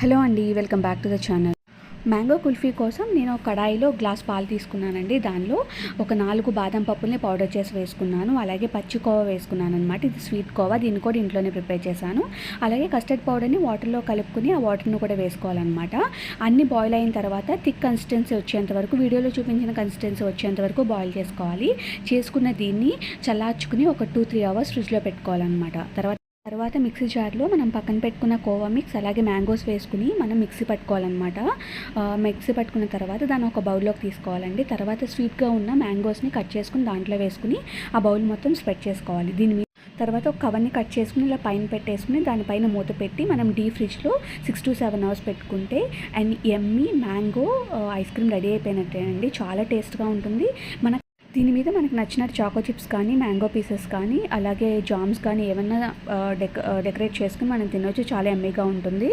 Hello అండి, welcome back to the channel. Mango kulfi కోసం నేను కడాయిలో గ్లాస్ పాలు తీసుకున్నానండి. దానిలో ఒక 4 బాదం పప్పుల్ని పౌడర్ చేసి వేసుకున్నాను. అలాగే పచ్చి కోవా వేసుకున్నాను అనమాట. ఇది స్వీట్ కోవా, దీన్ని కూడా ఇంట్లోనే ప్రిపేర్ చేశాను. అలాగే కస్టర్డ్ పౌడర్ని వాటర్లో కలుపుకుని ఆ వాటర్ని కూడా వేసుకోవాలన్నమాట. అన్నీ బాయిల్ అయిన తర్వాత థిక్ కన్సిస్టెన్సీ వచ్చేంత వరకు, వీడియోలో చూపించిన కన్సిస్టెన్సీ వచ్చేంత వరకు బాయిల్ చేసుకోవాలి. చేసుకున్న దీన్ని చల్లార్చుకుని ఒక 2-3 అవర్స్ ఫ్రిడ్జ్లో పెట్టుకోవాలన్నమాట. తర్వాత మిక్సీ జార్లో మనం పక్కన పెట్టుకున్న కోవా మిక్స్ అలాగే మ్యాంగోస్ వేసుకుని మనం మిక్సీ పట్టుకోవాలన్నమాట. మిక్సీ పట్టుకున్న తర్వాత దాన్ని ఒక బౌల్లోకి తీసుకోవాలండి. తర్వాత స్వీట్గా ఉన్న మ్యాంగోస్ని కట్ చేసుకుని దాంట్లో వేసుకుని ఆ బౌల్ మొత్తం స్ప్రెడ్ చేసుకోవాలి. దీని మీద తర్వాత ఒక కవర్ని కట్ చేసుకుని ఇలా పైన పెట్టేసుకుని దానిపైన మూత పెట్టి మనం డీప్ ఫ్రిడ్జ్లో 6-7 అవర్స్ పెట్టుకుంటే and yummy mango ice cream ready అయిపోయినట్టేనండి. చాలా టేస్ట్గా ఉంటుంది. దీని మీద మనకు నచ్చినట్టు చాకో చిప్స్ కానీ, మ్యాంగో పీసెస్ కానీ, అలాగే జామ్స్ కానీ ఏమన్నా డెకరేట్ చేసుకుని మనం తినవచ్చు. చాలా ఎమ్మీగా ఉంటుంది.